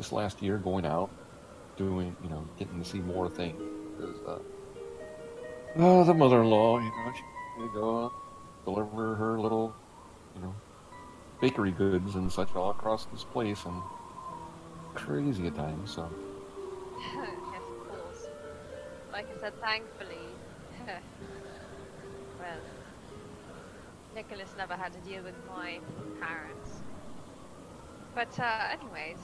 this last year going out, doing, getting to see more things. Because, the mother-in-law, she had to go deliver her little, you know, bakery goods and such all across this place, and crazy at times. So, Yes, of course. Like I said, thankfully, well, Nicholas never had to deal with my parents. But anyways,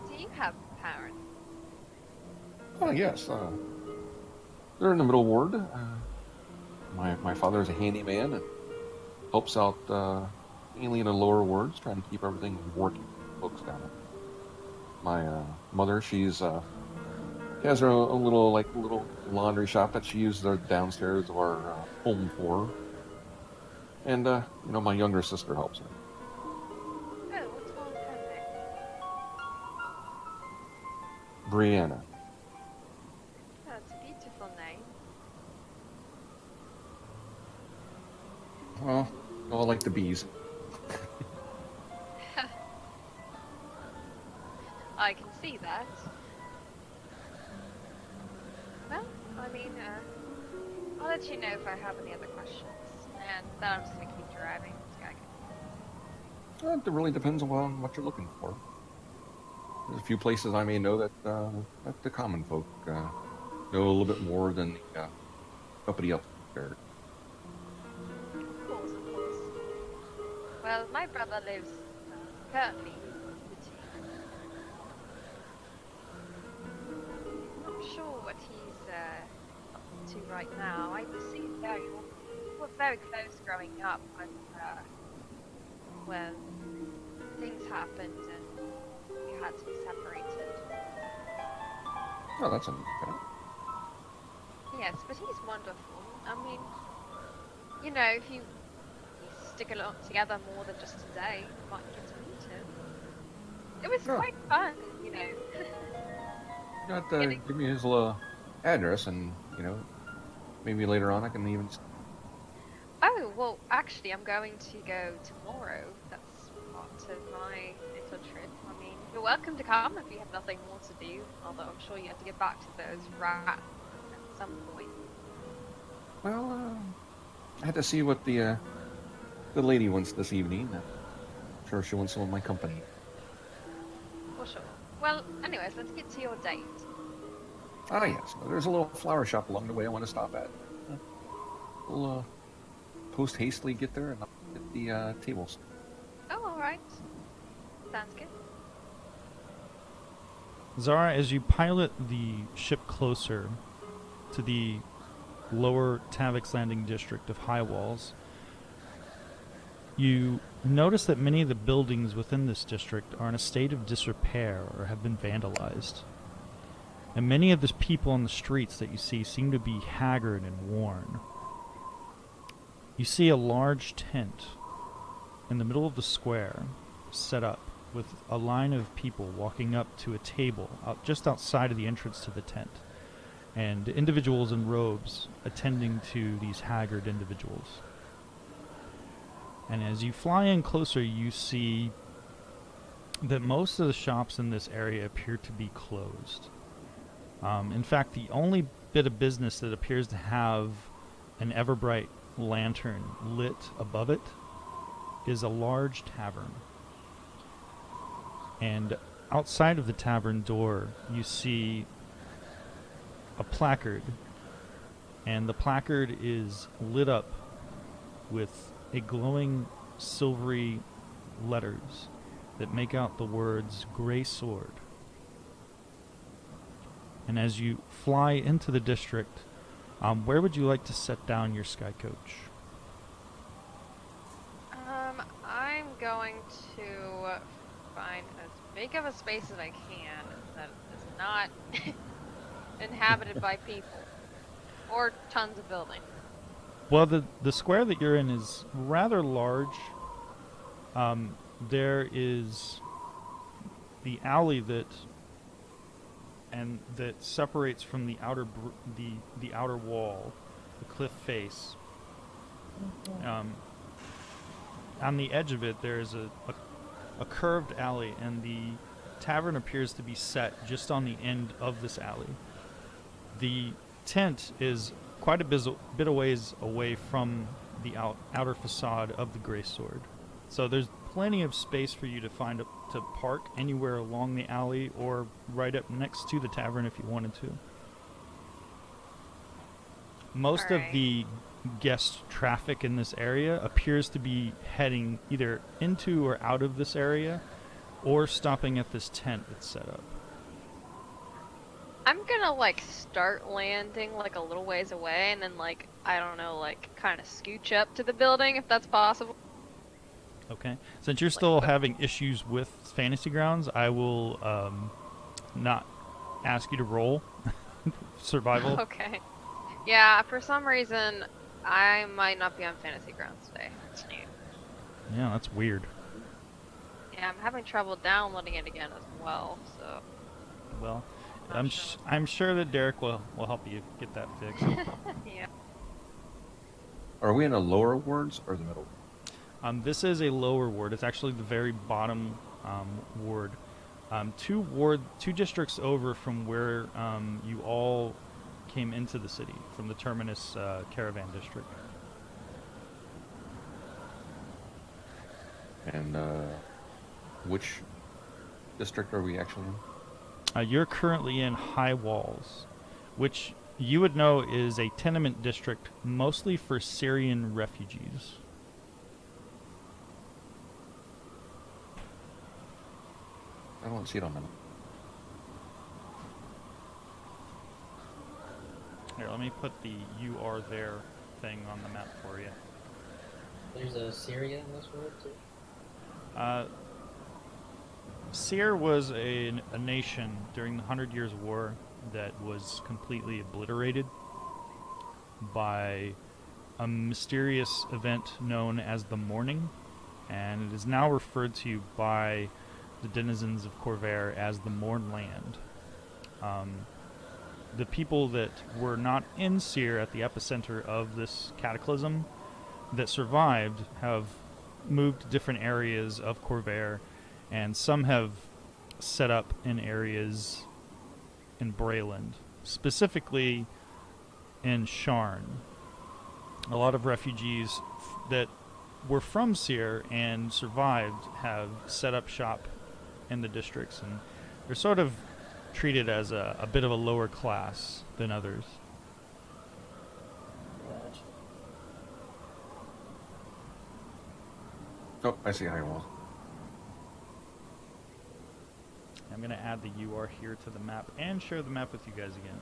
do you have parents? oh yes, they're in the middle ward. My father's a handyman and helps out mainly in the lower wards, trying to keep everything working. Folks down there. My mother, she has her own little laundry shop that she uses downstairs of our home for, and my younger sister helps her. Oh, what's wrong with her name? Brianna. That's a beautiful name. Well, all like the bees. I can see that. Well, I mean, I'll let you know if I have any other questions, and then I'm just gonna keep driving. It really depends on what you're looking for. There's a few places I may know that the common folk know a little bit more than the nobody else there. Of course, of course. Well, my brother lives currently visiting. Not sure what he's up to right now. I see we were very close growing up, but well, things happened and we had to be separated. Oh, that's understandable. Yes, but he's wonderful. I mean, if you stick along together more than just a day, you might get to meet him. It was Oh, quite fun, you have to getting. give me his address, and maybe later on I can even. Oh, well, actually, I'm going to go tomorrow. That's part of my little trip. I mean, you're welcome to come if you have nothing more to do, although I'm sure you have to get back to those rats at some point. Well, I had to see what the lady wants this evening. I'm sure she wants some of my company. For sure. Well, anyways, let's get to your date. Ah, yes. There's a little flower shop along the way I want to stop at. We'll post hastily get there and I'll get the tables. Oh, all right. Sounds good. Zara, as you pilot the ship closer to the lower Tavix Landing district of High Walls, you notice that many of the buildings within this district are in a state of disrepair or have been vandalized. And many of the people on the streets that you see seem to be haggard and worn. You see a large tent in the middle of the square set up with a line of people walking up to a table just outside of the entrance to the tent, and individuals in robes attending to these haggard individuals. And as you fly in closer, you see that most of the shops in this area appear to be closed. In fact, the only bit of business that appears to have an ever-bright lantern lit above it is a large tavern. And outside of the tavern door, you see a placard, and the placard is lit up with a glowing silvery letters that make out the words Grey Sword. And as you fly into the district, where would you like to set down your sky coach? I'm going to find as big of a space as I can that is not inhabited by people or tons of buildings. Well, the square that you're in is rather large. There is the alley that separates from the the outer wall, the cliff face. On the edge of it, there is a curved alley, and the tavern appears to be set just on the end of this alley. The tent is quite a bit of ways away from the outer facade of the Gray Sword. So there's plenty of space for you to to park anywhere along the alley or right up next to the tavern if you wanted to. Most of Alright. the guest traffic in this area appears to be heading either into or out of this area or stopping at this tent that's set up. I'm gonna like start landing like a little ways away and then like, I don't know, like kind of scooch up to the building if that's possible. Okay. Since you're still having issues with Fantasy Grounds, I will not ask you to roll survival. Okay. Yeah, for some reason, I might not be on Fantasy Grounds today. It's new. Yeah, that's weird. Yeah, I'm having trouble downloading it again as well, so. Well, Not sure. I'm sure that Derek will help you get that fixed. Yeah. Are we in the lower wards or the middle? This is a lower ward. It's actually the very bottom ward. Two districts over from where you all came into the city, from the Terminus Caravan District. And which district are we actually in? You're currently in High Walls, which you would know is a tenement district mostly for Syrian refugees. I don't see it on the map. Here, let me put the "you are there" thing on the map for you. There's a Syria in this world too. Syr was a nation during the 100 Years' War that was completely obliterated by a mysterious event known as the Mourning, and it is now referred to by the denizens of Corvair as the Mournland. The people that were not in Syr at the epicenter of this cataclysm that survived have moved to different areas of Corvair, and some have set up in areas in Brayland, specifically in Sharn. A lot of refugees that were from Syr and survived have set up shop in the districts, and they're sort of treated as a bit of a lower class than others. Gotcha. Oh, I see High Walls. I'm going to add the "you are here" to the map and share the map with you guys again.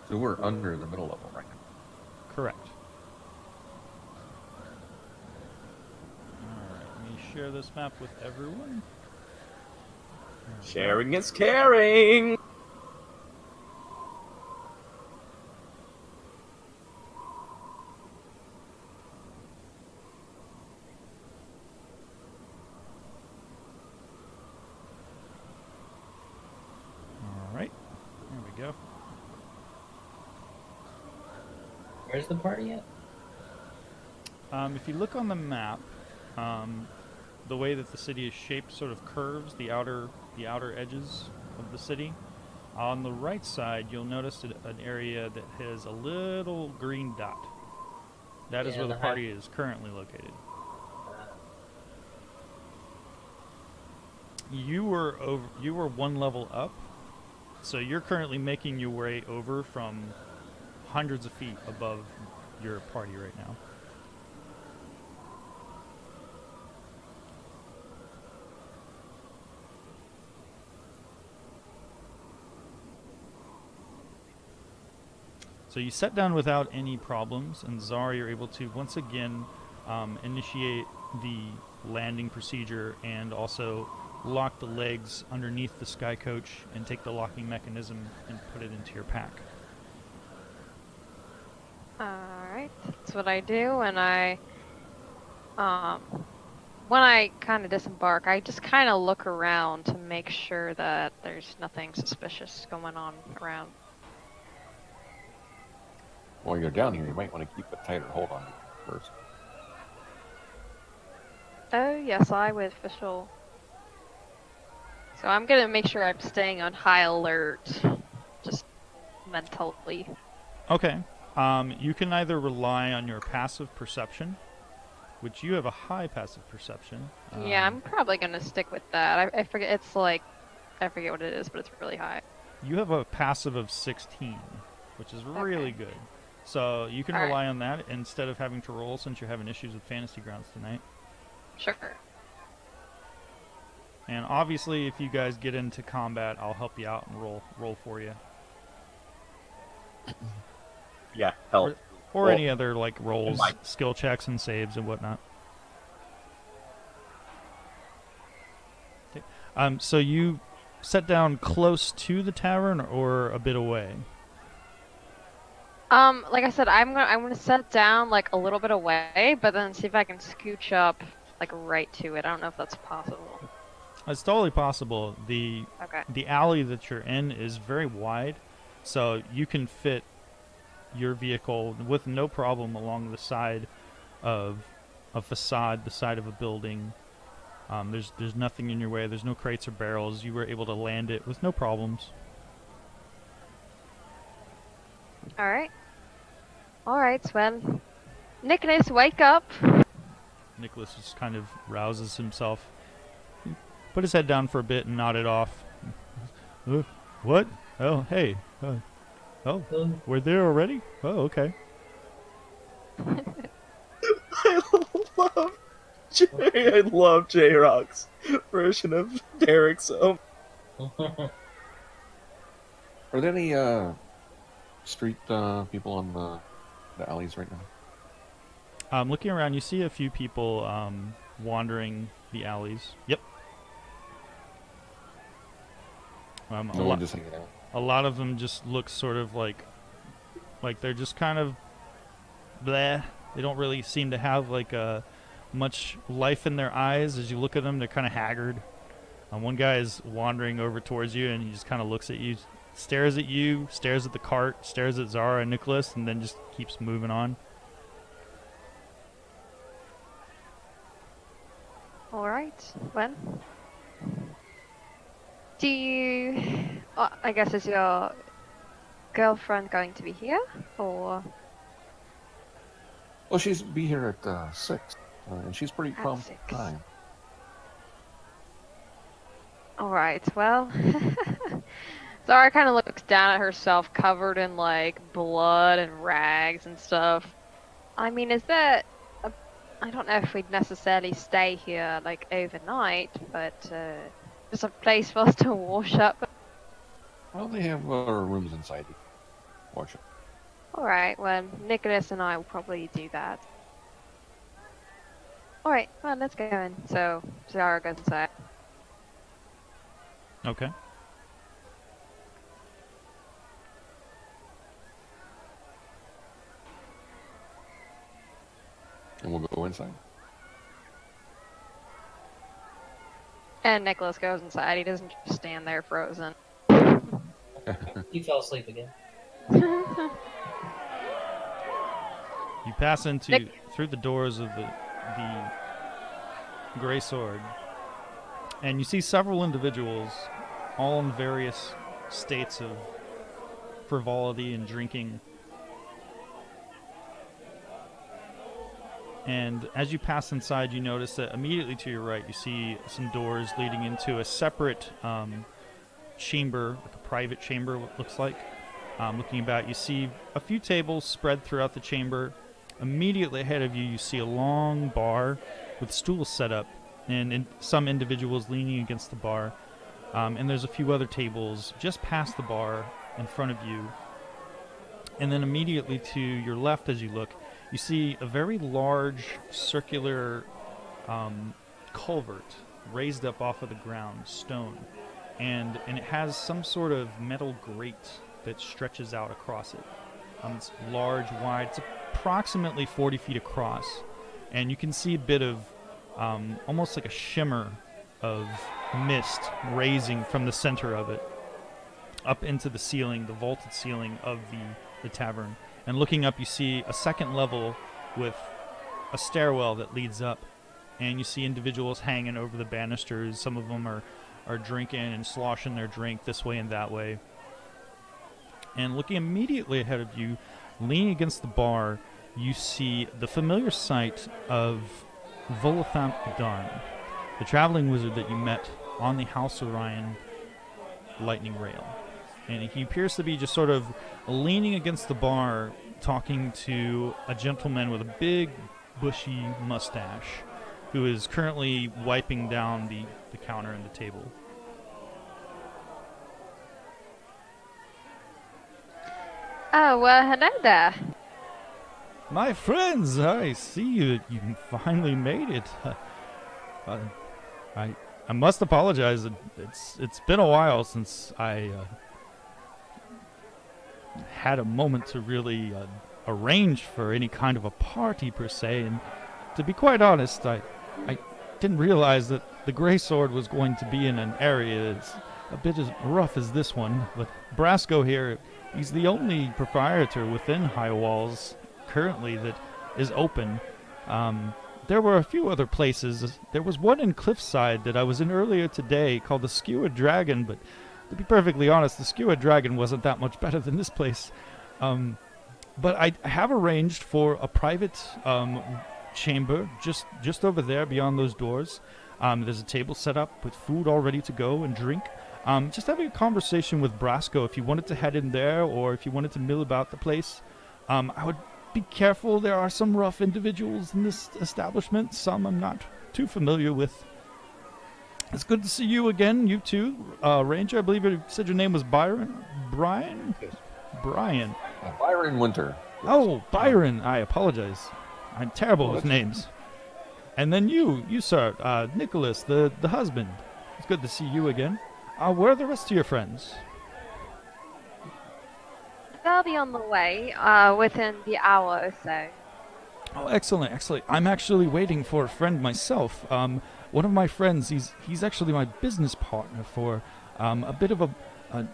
So we're under the middle level right now. Correct. Alright, let me share this map with everyone. Sharing is caring. Alright, there we go. Where's the party at? If you look on the map, the way that the city is shaped sort of curves the outer edges of the city. On the right side, you'll notice an area that has a little green dot. That is Yeah, where the the party is currently located. You were one level up, so you're currently making your way over from hundreds of feet above your party right now. So you set down without any problems, and Zara, you're able to once again initiate the landing procedure and also lock the legs underneath the sky coach and take the locking mechanism and put it into your pack. Alright, that's what I do, and when I kind of disembark, I just kind of look around to make sure that there's nothing suspicious going on around. While you're down here, you might want to keep a tighter hold on it first. Oh, yes, I would for sure. So I'm gonna make sure I'm staying on high alert, just mentally. Okay. You can either rely on your passive perception, which you have a high passive perception. Yeah, I'm probably gonna stick with that. I forget, it's like, I forget what it is, but it's really high. You have a passive of 16, which is really Okay. good. So you can All right. rely on that instead of having to roll, since you're having issues with Fantasy Grounds tonight. Sure. And obviously, if you guys get into combat, I'll help you out and roll for you, Yeah, help. or Well, any other like rolls, my- skill checks, and saves and whatnot. Okay. So you set down close to the tavern or a bit away? Like I said, I'm gonna set down like a little bit away, but then see if I can scooch up like right to it. I don't know if that's possible. It's totally possible. The Okay. alley that you're in is very wide, so you can fit your vehicle with no problem along the side of a facade, the side of a building. There's nothing in your way. There's no crates or barrels. You were able to land it with no problems. All right. All right, well, Nicholas, wake up. Nicholas just kind of rouses himself. He put his head down for a bit and nodded off. What? Oh, hey. Oh, we're there already? Oh, okay. I love J-Rock's version of Derek's home. Are there any street people on the alleys right now? Looking around, you see a few people wandering the alleys. Yep. No one just hanging out. A lot of them just look sort of like they're just kind of bleh. They don't really seem to have like much life in their eyes. As you look at them, they're kind of haggard. One guy is wandering over towards you, and he just kind of looks at you, stares at you, stares at the cart, stares at Zara and Nicholas, and then just keeps moving on. All right. Well, do you? I guess is your girlfriend going to be here, or Well, she's be here at 6, and she's pretty At prompt 6. time. all right? Well, Zara kind of looks down at herself, covered in like blood and rags and stuff. I mean, is that? I don't know if we'd necessarily stay here like overnight, but just a place for us to wash up. Well, they have rooms inside. Watch it. All right. Well, Nicholas and I will probably do that. All right. Well, let's go in. So Zara goes inside. Okay. And we'll go inside. And Nicholas goes inside. He doesn't just stand there frozen. You fell asleep again. You pass into Nick- through the doors of the Gray Sword, and you see several individuals, all in various states of frivolity and drinking. And as you pass inside, you notice that immediately to your right, you see some doors leading into a separate chamber, like a private chamber, what looks like. Looking about, you see a few tables spread throughout the chamber. Immediately ahead of you, you see a long bar with stools set up, and some individuals leaning against the bar. And there's a few other tables just past the bar in front of you. And then immediately to your left, as you look, you see a very large circular culvert raised up off of the ground, stone. And it has some sort of metal grate that stretches out across it. It's large, wide. It's approximately 40 feet across. And you can see a bit of almost like a shimmer of mist raising from the center of it up into the ceiling, the vaulted ceiling of the tavern. And looking up, you see a second level with a stairwell that leads up. And you see individuals hanging over the banisters. Some of them are drinking and sloshing their drink this way and that way. And looking immediately ahead of you, leaning against the bar, you see the familiar sight of Volathamp Darn, the traveling wizard that you met on the House Orion lightning rail. And he appears to be just sort of leaning against the bar, talking to a gentleman with a big, bushy mustache, who is currently wiping down the counter and the table. Oh, well, hello there. My friends, I see you finally made it. I must apologize. It's been a while since I had a moment to really arrange for any kind of a party per se. And to be quite honest, I didn't realize that the Grey Sword was going to be in an area as a bit as rough as this one. But Brasco here, he's the only proprietor within High Walls currently that is open. There were a few other places. There was one in Cliffside that I was in earlier today called the Skewered Dragon, but to be perfectly honest, the Skewered Dragon wasn't that much better than this place. But I have arranged for a private chamber just over there beyond those doors. There's a table set up with food all ready to go and drink. Just having a conversation with Brasco if you wanted to head in there or if you wanted to mill about the place. I would be careful. There are some rough individuals in this establishment. Some I'm not too familiar with. It's good to see you again, you too. Ranger, I believe you said your name was Byron? Brian? Yes. Brian. Byron Winter. Yes. Oh, Byron. I apologize. I'm terrible with names. And then you, sir, Nicholas, the husband. It's good to see you again. Where are the rest of your friends? They'll be on the way within the hour or so. Oh, excellent, excellent. I'm actually waiting for a friend myself. One of my friends, he's actually my business partner for a bit of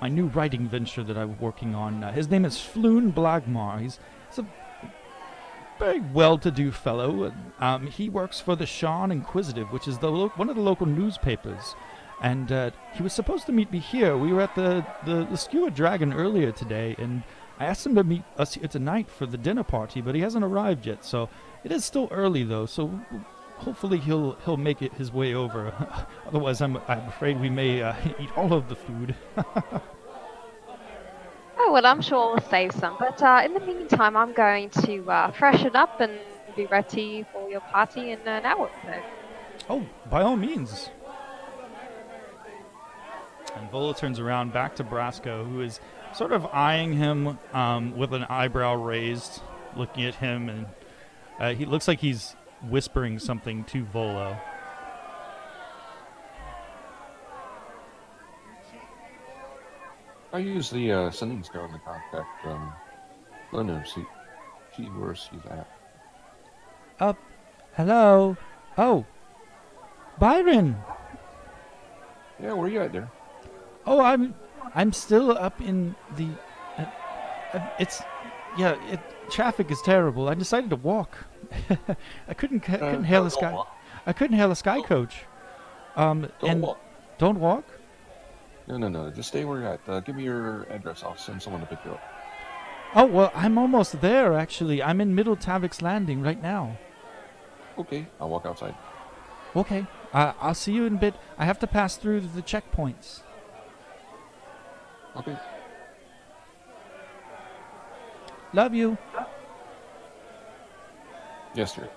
my new writing venture that I'm working on. His name is Floon Blagmar. He's a very well-to-do fellow. He works for the Shan Inquisitive, which is one of the local newspapers. And he was supposed to meet me here. We were at the Skewered Dragon earlier today, and I asked him to meet us here tonight for the dinner party, but he hasn't arrived yet. So it is still early, though. So hopefully he'll make it his way over. Otherwise, I'm afraid we may eat all of the food. Oh, well, I'm sure we'll save some. But in the meantime, I'm going to freshen up and be ready for your party in an hour or so. Oh, by all means. And Vola turns around back to Brasco, who is sort of eyeing him with an eyebrow raised, looking at him, and he looks like he's whispering something to Vola. I use the sending stone to contact Linda, see where she's at. Hello? Oh, Byron! Yeah, where you at there? Oh, I'm still up in the. Traffic is terrible. I decided to walk. I couldn't hail a sky. I couldn't hail a sky coach. Don't walk. Don't walk. No. Just stay where you're at. Give me your address. I'll send someone to pick you up. Oh well, I'm almost there. Actually, I'm in Middle Tavik's Landing right now. Okay, I'll walk outside. Okay. I'll see you in a bit. I have to pass through the checkpoints. Okay. Love you. Yes, sir.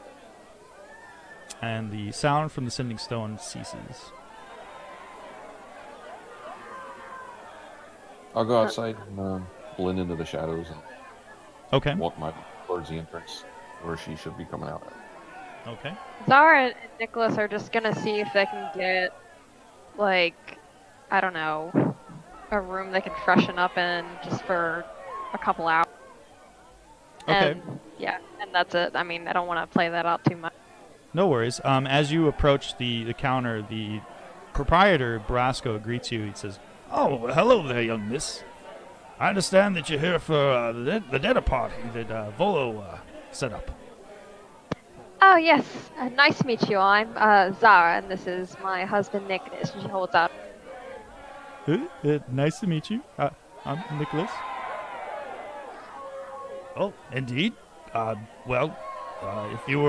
And the sound from the sending stone ceases. I'll go outside and blend into the shadows and Okay. walk towards the entrance where she should be coming out. Okay. Zara and Nicholas are just gonna see if they can get, like, I don't know, a room they can freshen up in just for a couple hours. Okay. And, yeah, and that's it. I mean, I don't want to play that out too much. No worries. As you approach the counter, the proprietor, Brasco, greets you. He says, "Oh, hello there, young miss. I understand that you're here for the dinner party that Volo set up. Oh, yes. Nice to meet you. I'm Zara, and this is my husband, Nicholas. She holds out. Nice to meet you. I'm Nicholas. Oh, indeed. If you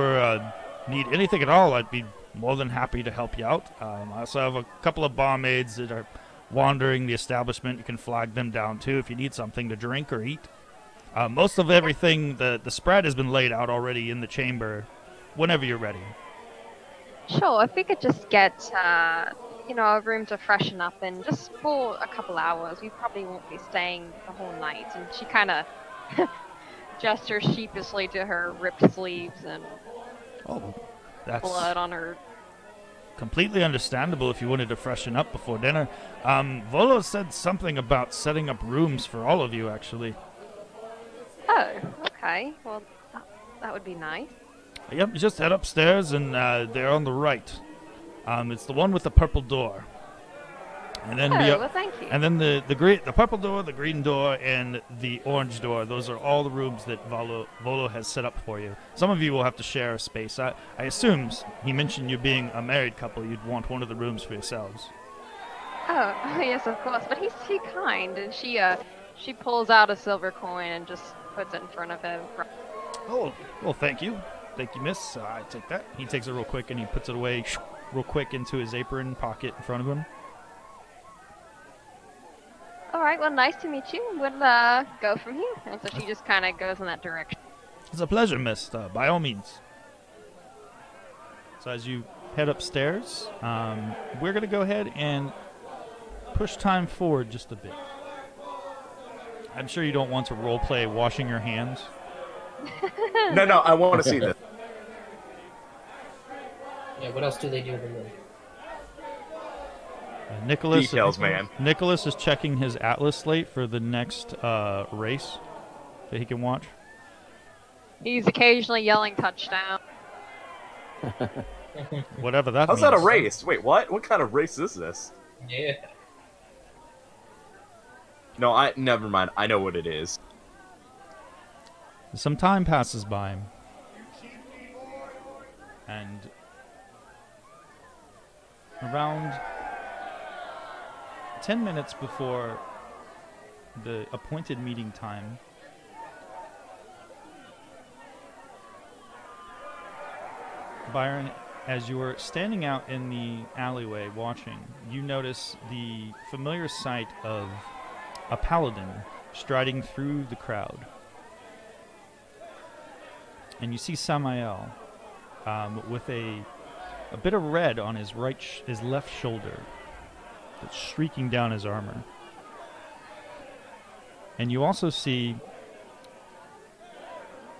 need anything at all, I'd be more than happy to help you out. I also have a couple of barmaids that are wandering the establishment. You can flag them down too if you need something to drink or eat. Most of everything, the spread has been laid out already in the chamber. Whenever you're ready. Sure, if we could just get, a room to freshen up in just for a couple hours. We probably won't be staying the whole night. And she kind of gestures sheepishly to her ripped sleeves and That's blood on her. completely understandable if you wanted to freshen up before dinner. Volo said something about setting up rooms for all of you, actually. Oh, okay. Well, that would be nice. Yep, you just head upstairs and they're on the right. It's the one with the purple door. And then well, thank you. And then the purple door, the green door, and the orange door. Those are all the rooms that Volo has set up for you. Some of you will have to share a space. I assume he mentioned you being a married couple. You'd want one of the rooms for yourselves. Oh, yes, of course. But he's too kind, and she pulls out a silver coin and just puts it in front of him. Oh, well, thank you. Thank you, miss. I take that. He takes it real quick and he puts it away real quick into his apron pocket in front of him. All right, well, nice to meet you. We'll go from here. And so she just kind of goes in that direction. It's a pleasure, miss. By all means. So as you head upstairs, we're going to go ahead and push time forward just a bit. I'm sure you don't want to roleplay washing your hands. No, I want to see this. Yeah, what else do they do in the room? Nicholas Details, man. Nicholas is checking his Atlas slate for the next race that he can watch. He's occasionally yelling touchdown. Whatever that How's means. that a race? Wait, what? What kind of race is this? Yeah. No, never mind. I know what it is. Some time passes by, and around 10 minutes before the appointed meeting time, Byron, as you are standing out in the alleyway watching, you notice the familiar sight of a paladin striding through the crowd. And you see Samael with a bit of red on his his left shoulder that's streaking down his armor. And you also see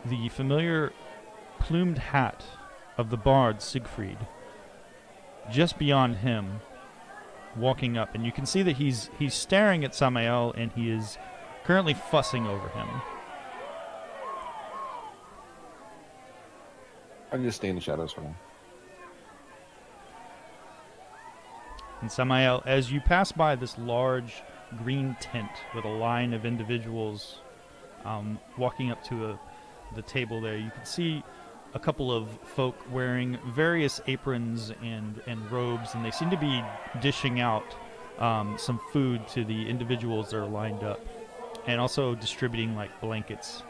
the familiar plumed hat of the bard Siegfried just beyond him, walking up. And you can see that he's staring at Samael, and he is currently fussing over him. I can just stay in the shadows for now. And Samael, as you pass by this large green tent with a line of individuals walking up to the table there, you can see a couple of folk wearing various aprons and robes, and they seem to be dishing out some food to the individuals that are lined up, and also distributing like blankets.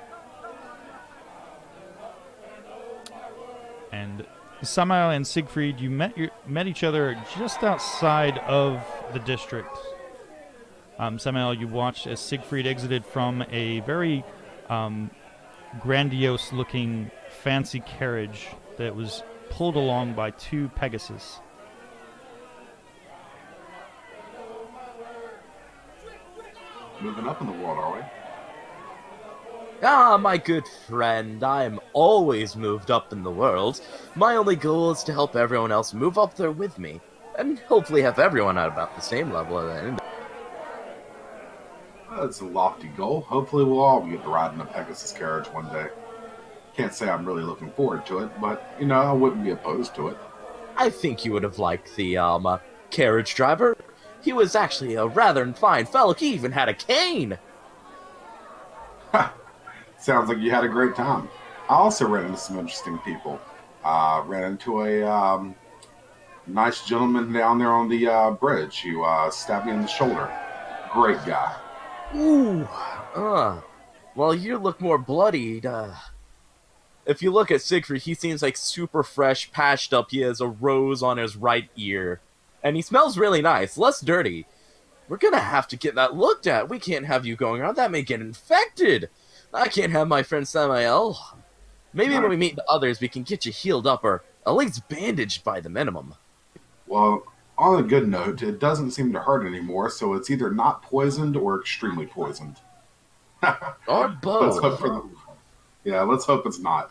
And Samael and Siegfried, you met each other just outside of the district. Samael, you watched as Siegfried exited from a very grandiose-looking, fancy carriage that was pulled along by two Pegasus. Moving up in the world, are we? Ah, my good friend, I'm always moved up in the world. My only goal is to help everyone else move up there with me, and hopefully have everyone at about the same level at the end. That's a lofty goal. Hopefully we'll all get to ride in a Pegasus carriage one day. Can't say I'm really looking forward to it, but, I wouldn't be opposed to it. I think you would have liked the, carriage driver. He was actually a rather fine fellow. He even had a cane. Sounds like you had a great time. I also ran into some interesting people. Ran into a nice gentleman down there on the bridge who stabbed me in the shoulder. Great guy. Ooh, well, you look more bloodied. If you look at Siegfried, he seems like super fresh, patched up. He has a rose on his right ear. And he smells really nice, less dirty. We're gonna have to get that looked at. We can't have you going around. That may get infected. I can't have my friend Samael. Maybe when we meet the others, we can get you healed up or at least bandaged by the minimum. Well, on a good note, it doesn't seem to hurt anymore, so it's either not poisoned or extremely poisoned. Or Let's both. hope let's hope it's not.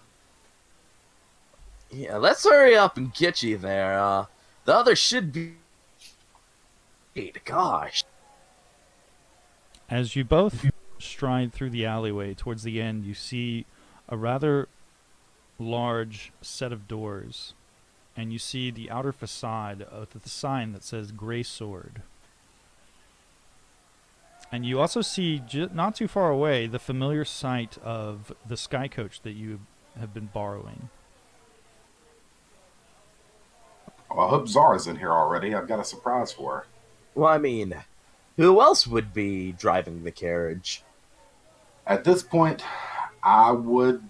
Yeah, let's hurry up and get you there. The others should be... Gosh. As you both stride through the alleyway towards the end, you see a rather large set of doors, and you see the outer facade of the sign that says Grey Sword. And you also see, not too far away, the familiar sight of the sky coach that you have been borrowing. Well, I hope Zara's in here already. I've got a surprise for her. Well, I mean, who else would be driving the carriage? At this point, I would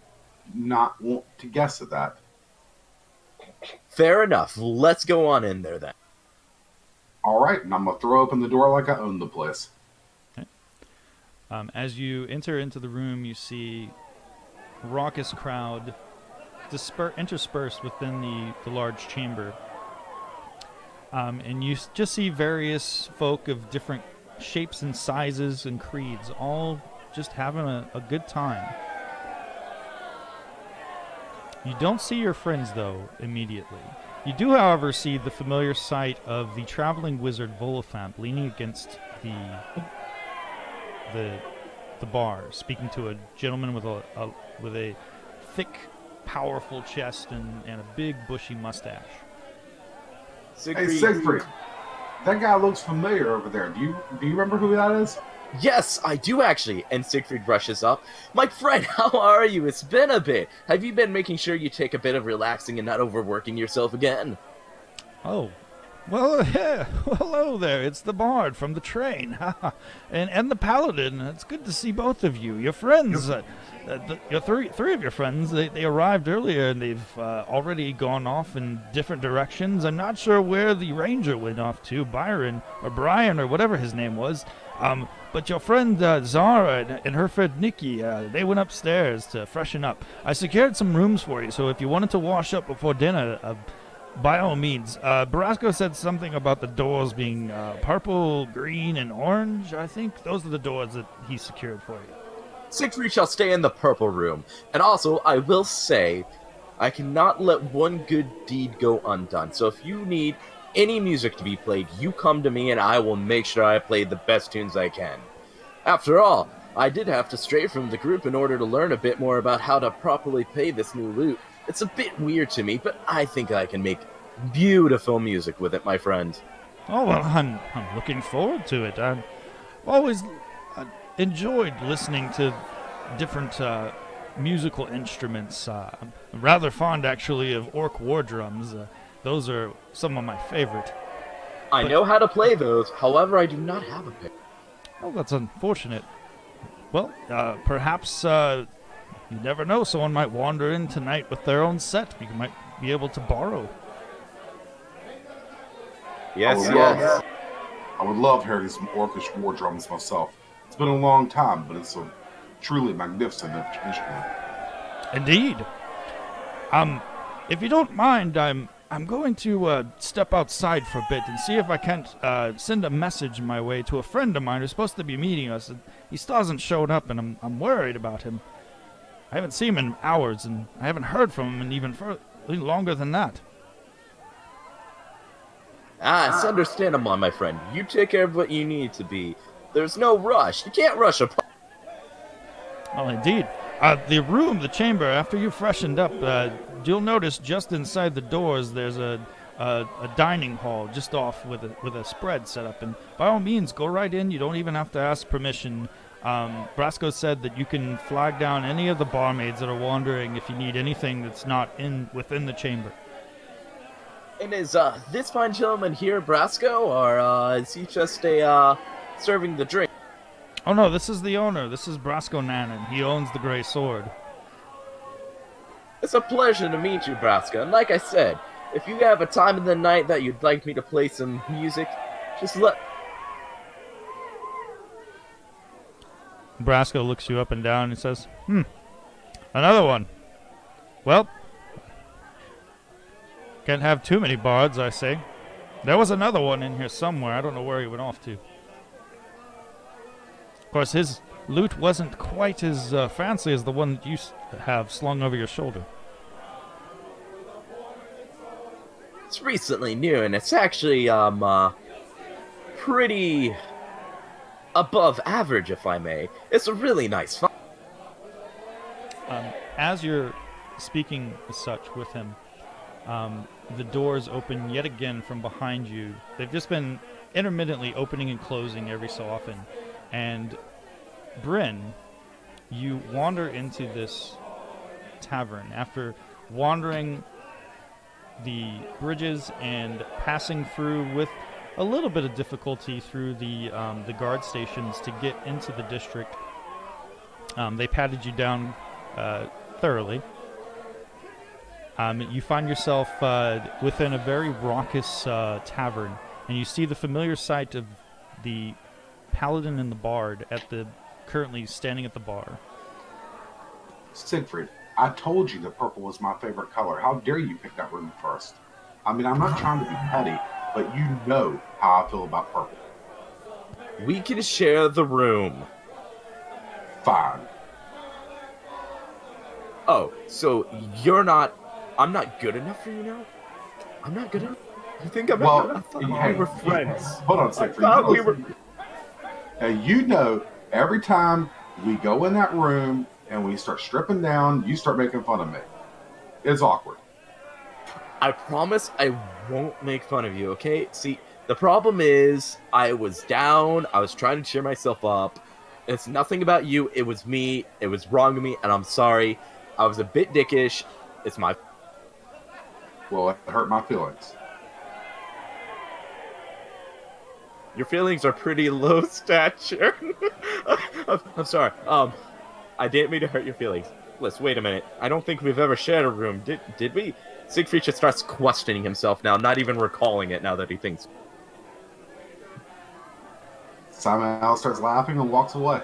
not want to guess at that. Fair enough. Let's go on in there then. All right, and I'm going to throw open the door like I own the place. As you enter into the room, you see a raucous crowd interspersed within the large chamber. And you just see various folk of different shapes and sizes and creeds, all just having a good time. You don't see your friends, though, immediately. You do, however, see the familiar sight of the traveling wizard Volifant leaning against the bar, speaking to a gentleman with a thick, powerful chest and a big, bushy mustache. Hey, Siegfried, that guy looks familiar over there. Do you remember who that is? Yes, I do actually. And Siegfried rushes up. My friend, how are you? It's been a bit. Have you been making sure you take a bit of relaxing and not overworking yourself again? Oh, well, yeah. Well, hello there. It's the bard from the train, and the paladin. It's good to see both of you. Your friends, your three of your friends. They arrived earlier, and they've already gone off in different directions. I'm not sure where the ranger went off to, Byron or Brian or whatever his name was. But your friend Zara and her friend Nikki, they went upstairs to freshen up. I secured some rooms for you, so if you wanted to wash up before dinner, by all means. Barasco said something about the doors being purple, green, and orange. I think those are the doors that he secured for you. Siegfried shall stay in the purple room. And also, I will say, I cannot let one good deed go undone. So if you need any music to be played, you come to me and I will make sure I play the best tunes I can. After all, I did have to stray from the group in order to learn a bit more about how to properly play this new lute. It's a bit weird to me, but I think I can make beautiful music with it, my friend. Oh, well, I'm looking forward to it. I've always enjoyed listening to different musical instruments. I'm rather fond, actually, of orc war drums. Those are some of my favorite. I know how to play those, however, I do not have a pick. Oh, that's unfortunate. Well, perhaps... you never know, someone might wander in tonight with their own set. You might be able to borrow. Yes. I would love hearing some orcish war drums myself. It's been a long time, but it's a truly magnificent instrument. Indeed. If you don't mind, I'm going to step outside for a bit and see if I can't send a message my way to a friend of mine who's supposed to be meeting us. He still hasn't showed up, and I'm worried about him. I haven't seen him in hours, and I haven't heard from him in even longer than that. It's understandable, my friend. You take care of what you need to be. There's no rush. You can't rush a... Well, indeed. The chamber, after you freshened up, you'll notice just inside the doors there's a dining hall just off with a spread set up. And by all means, go right in. You don't even have to ask permission. Brasco said that you can flag down any of the barmaids that are wandering if you need anything that's not within the chamber. And is this fine gentleman here Brasco, or is he just serving the drink? Oh no, this is the owner. This is Brasco Nanan. He owns the Grey Sword. It's a pleasure to meet you, Brasco. And like I said, if you have a time in the night that you'd like me to play some music, just let... Brasco looks you up and down and says, another one. Well, can't have too many bards, I say. There was another one in here somewhere. I don't know where he went off to. Of course, his lute wasn't quite as fancy as the one that you have slung over your shoulder. It's recently new, and it's actually, pretty above average, if I may. It's a really nice fun. As you're speaking as such with him, the doors open yet again from behind you. They've just been intermittently opening and closing every so often. And Bryn, you wander into this tavern after wandering the bridges and passing through with a little bit of difficulty through the guard stations to get into the district. They patted you down thoroughly. You find yourself within a very raucous tavern, and you see the familiar sight of the paladin and the bard currently standing at the bar. Siegfried, I told you the purple was my favorite color. How dare you pick that room first? I mean, I'm not trying to be petty, but you know how I feel about purple. We can share the room. Fine. Oh, so you're not... I'm not good enough for you now? I'm not good enough? You think I'm not good enough? I thought we were friends. Hold on, Siegfried. I thought we were... Now, you know, every time we go in that room and we start stripping down, you start making fun of me. It's awkward. I promise I won't make fun of you, okay? See, the problem is, I was down, I was trying to cheer myself up. It's nothing about you, it was me, it was wrong of me, and I'm sorry. I was a bit dickish. It's my... Well, it hurt my feelings. Your feelings are pretty low stature. I'm sorry. I didn't mean to hurt your feelings. Listen, wait a minute. I don't think we've ever shared a room. Did we? Siegfried just starts questioning himself now, not even recalling it now that he thinks. Samael starts laughing and walks away.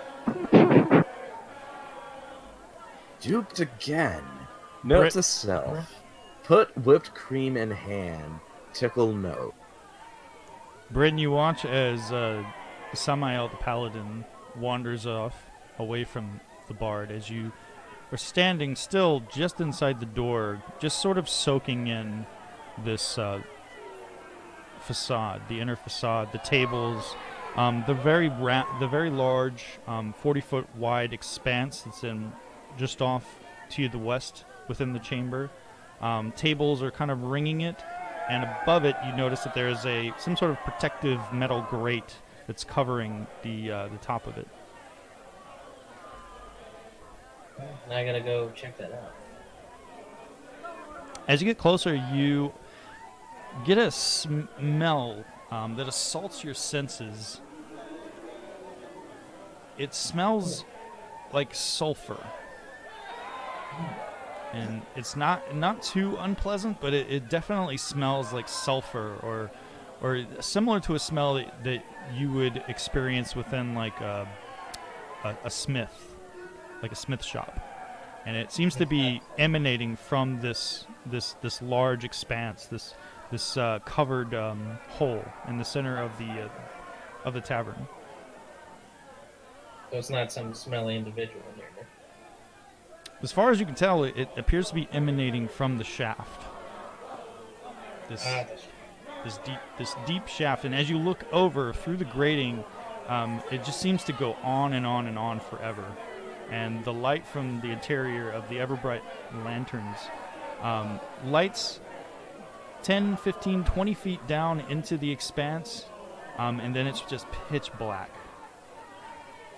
Duped again. Note to self. Put whipped cream in hand. Tickle no. Bryn, you watch as Samael the Paladin wanders off away from the bard as you are standing still just inside the door, just sort of soaking in this facade, the inner facade, the tables, the very large 40-foot wide expanse that's in just off to the west within the chamber. Tables are kind of ringing it, and above it you notice that there is some sort of protective metal grate that's covering the top of it. Now I gotta go check that out. As you get closer, you get a smell that assaults your senses. It smells like sulfur. And it's not too unpleasant, but it definitely smells like sulfur or similar to a smell that you would experience within like a smith, like a smith shop. And it seems to be emanating from this large expanse, this covered hole in the center of the tavern. So it's not some smelly individual in here. As far as you can tell, it appears to be emanating from the shaft. This deep shaft, and as you look over through the grating, it just seems to go on and on and on forever. And the light from the interior of the ever-bright lanterns lights 10, 15, 20 feet down into the expanse, and then it's just pitch black.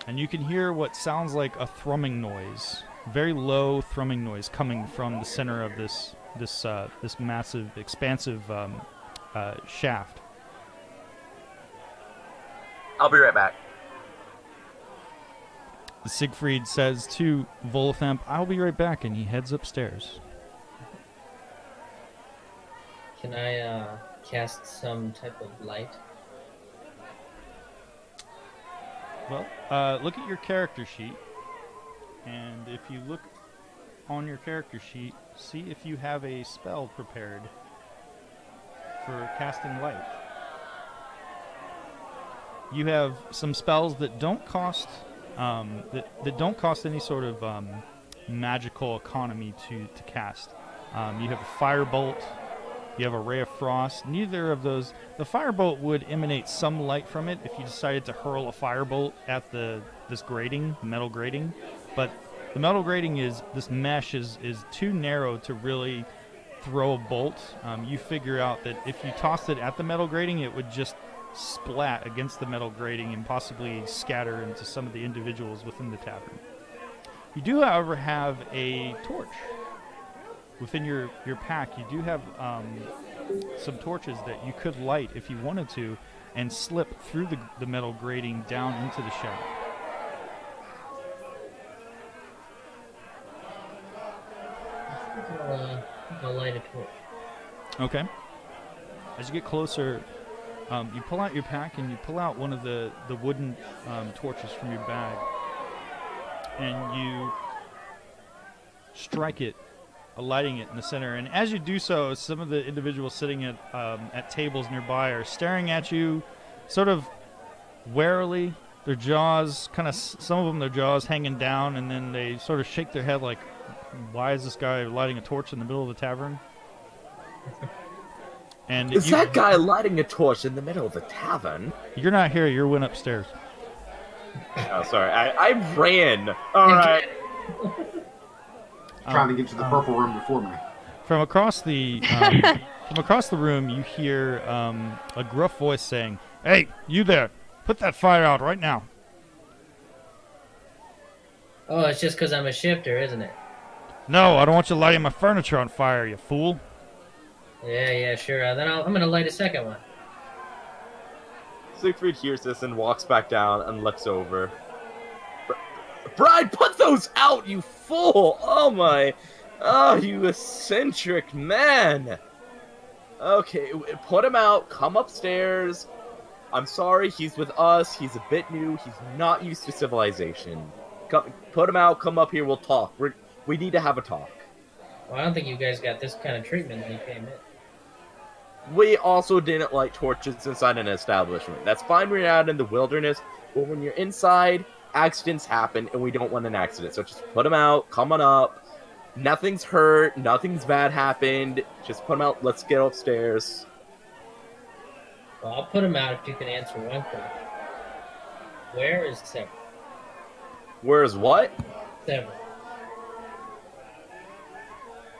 and you can hear what sounds like a thrumming noise, very low thrumming noise coming from the center of this massive, expansive shaft. I'll be right back. Siegfried says to Volothamp, "I'll be right back," and he heads upstairs. Can I cast some type of light? Well, look at your character sheet, and if you look on your character sheet, see if you have a spell prepared for casting light. You have some spells that don't cost that don't cost any sort of magical economy to cast. You have a firebolt. You have a ray of frost. Neither of those. The firebolt would emanate some light from it if you decided to hurl a firebolt at this grating, metal grating. But the metal grating this mesh is too narrow to really throw a bolt. You figure out that if you tossed it at the metal grating, it would just splat against the metal grating and possibly scatter into some of the individuals within the tavern. You do, however, have a torch. Within your pack, you do have some torches that you could light if you wanted to and slip through the metal grating down into the shaft. I'll light a torch. Okay. As you get closer, you pull out your pack and you pull out one of the wooden torches from your bag, and you strike it, lighting it in the center. And as you do so, some of the individuals sitting at tables nearby are staring at you, sort of warily. Their jaws, some of them, their jaws hanging down, and then they sort of shake their head like, "Why is this guy lighting a torch in the middle of the tavern?" And Is that guy lighting a torch in the middle of the tavern? You're not here. You went upstairs. Oh, sorry. I ran. All right. Trying to get to the purple room before me. From across the room, you hear a gruff voice saying, "Hey, you there! Put that fire out right now." Oh, it's just because I'm a shifter, isn't it? No, I don't want you lighting my furniture on fire, you fool. Yeah, sure. Then I'm gonna light a second one. Siegfried hears this and walks back down and looks over. Bride, put those out, you fool! Oh my... Oh, you eccentric man! Okay, put him out, come upstairs. I'm sorry, he's with us, he's a bit new, he's not used to civilization. Put him out, come up here, we'll talk. We need to have a talk. Well, I don't think you guys got this kind of treatment when you came in. We also didn't light torches inside an establishment. That's fine when you're out in the wilderness, but when you're inside, accidents happen, and we don't want an accident. So just put them out, come on up. Nothing's hurt, nothing's bad happened. Just put them out, let's get upstairs. Well, I'll put them out if you can answer one question. Where is Sever? Where's what? Sever.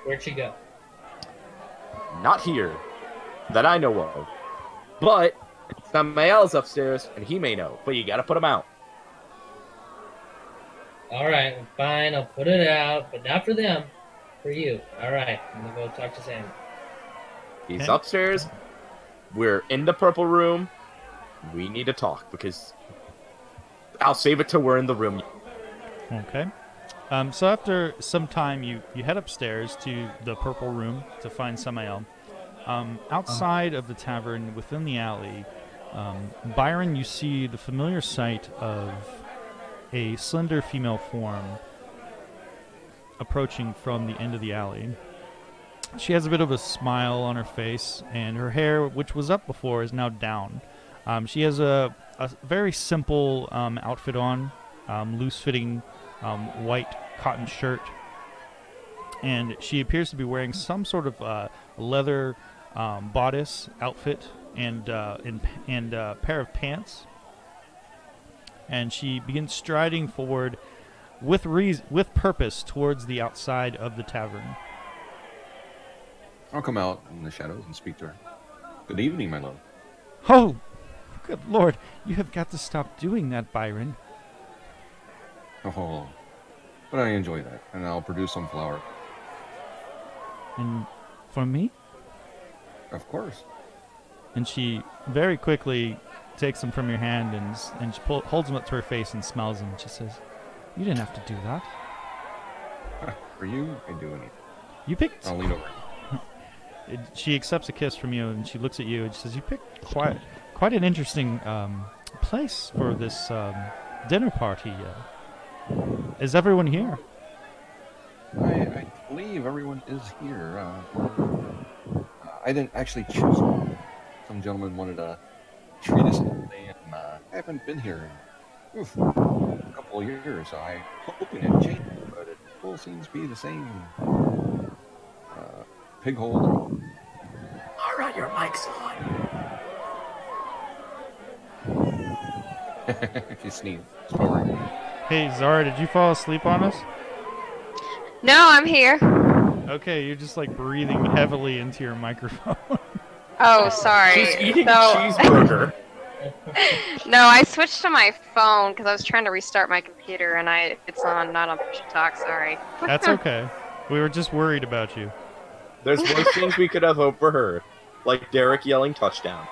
Where'd she go? Not here. That I know of. But Samael's upstairs, and he may know. But you gotta put him out. Alright, fine, I'll put it out, but not for them. For you. Alright, I'm gonna go talk to Sam. He's Okay. upstairs. We're in the purple room. We need to talk, because I'll save it till we're in the room. Okay. So after some time, you head upstairs to the purple room to find Samael. Outside of the tavern, within the alley, Byron, you see the familiar sight of a slender female form approaching from the end of the alley. She has a bit of a smile on her face, and her hair, which was up before, is now down. She has a very simple outfit on, loose-fitting white cotton shirt, and she appears to be wearing some sort of leather bodice outfit and a pair of pants. And she begins striding forward with purpose towards the outside of the tavern. I'll come out in the shadows and speak to her. Good evening, my love. Oh, good Lord! You have got to stop doing that, Byron. Oh, but I enjoy that, and I'll produce some flour, And for me? of course. And she very quickly takes them from your hand and she holds them up to her face and smells them. She says, "You didn't have to do that. For you, I do anything. You picked." I'll lean over. She accepts a kiss from you and she looks at you and she says, "You picked quite an interesting place for this dinner party. Is everyone here?" I believe everyone is here. I didn't actually choose one. Some gentleman wanted to treat us all day, and I haven't been here in a couple of years. So I'm hoping it changes, but it still seems to be the same pig hole. All right, your mic's on. She sneezed. Sorry. Hey, Zara, did you fall asleep on us? No, I'm here. Okay, you're just like breathing heavily into your microphone. Oh, sorry. She's eating So- a cheeseburger. No, I switched to my phone because I was trying to restart my computer and it's not on push to talk. Sorry. That's okay. We were just worried about you. There's worse things we could have hoped for her, like Derek yelling touchdown.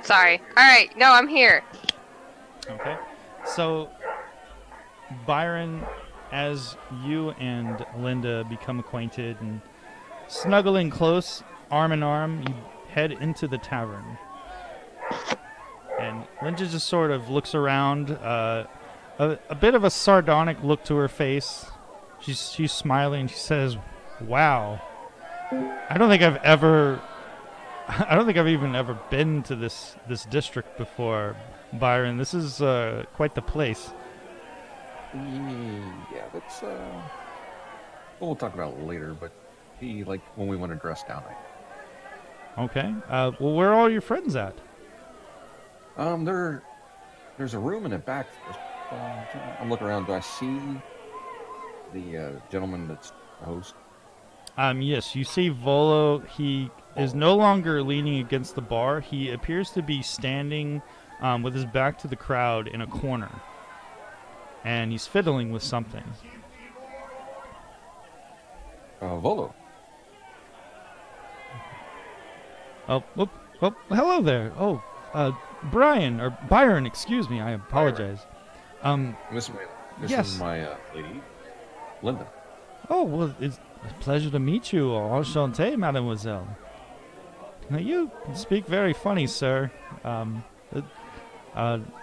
Sorry. All right. No, I'm here. Okay. So, Byron, as you and Linda become acquainted and snuggling close, arm in arm, you head into the tavern. And Linda just sort of looks around, a bit of a sardonic look to her face. She's smiling. She says, "Wow, I don't think I've even ever been to this district before, Byron. This is quite the place." Yeah, that's we'll talk about it later, but he like when we want to dress down. Okay. Well, where are all your friends at? There's a room in the back. I'm looking around. Do I see the gentleman that's the host? Yes, you see Volo. He is no longer leaning against the bar. He appears to be standing with his back to the crowd in a corner. And he's fiddling with something. Volo. Oh, hello there. Oh, Brian, or Byron, excuse me. I apologize. This Yes. is my lady, Linda. Oh, well, it's a pleasure to meet you. Enchanté, mademoiselle. Now, you speak very funny, sir. My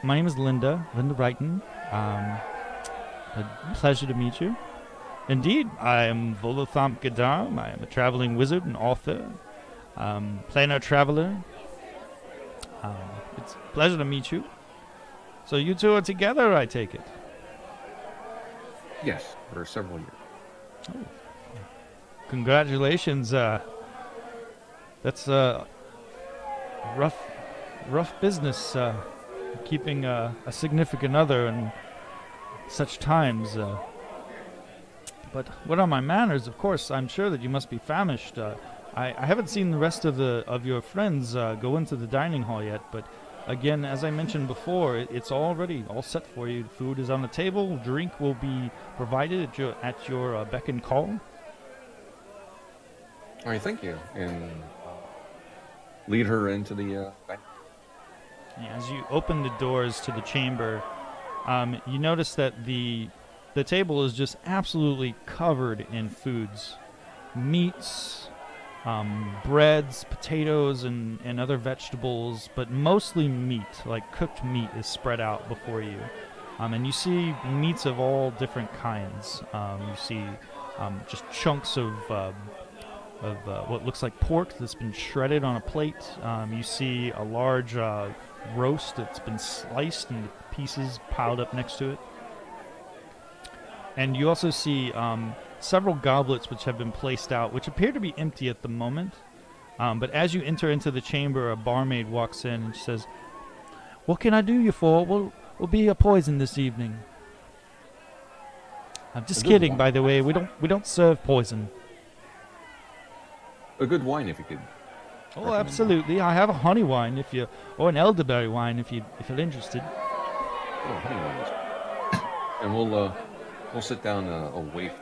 name is Linda Brighton. A pleasure to meet you. Indeed, I am Volothamp Gadam. I am a traveling wizard and author. Planar traveler. It's a pleasure to meet you. So you two are together, I take it. Yes, for several years. Congratulations. That's rough business. Keeping a significant other in such times. But what are my manners? Of course, I'm sure that you must be famished. I haven't seen the rest of your friends go into the dining hall yet, but again, as I mentioned before, it's already all set for you. Food is on the table. Drink will be provided at your beck and call. All right, thank you. And lead her into the back. As you open the doors to the chamber, you notice that the table is just absolutely covered in foods, meats, breads, potatoes, and other vegetables, but mostly meat, like cooked meat is spread out before you. And you see meats of all different kinds. You see just chunks of what looks like pork that's been shredded on a plate. You see a large roast that's been sliced into pieces piled up next to it. And you also see several goblets which have been placed out, which appear to be empty at the moment. But as you enter into the chamber, a barmaid walks in and she says, "What can I do you for? We'll be a poison this evening." I'm just kidding, by the way. We don't serve poison. A good wine, if you could. Oh, recommend absolutely. I have a honey wine or an elderberry wine if you're interested. Oh, honeymoons. And we'll sit down a waif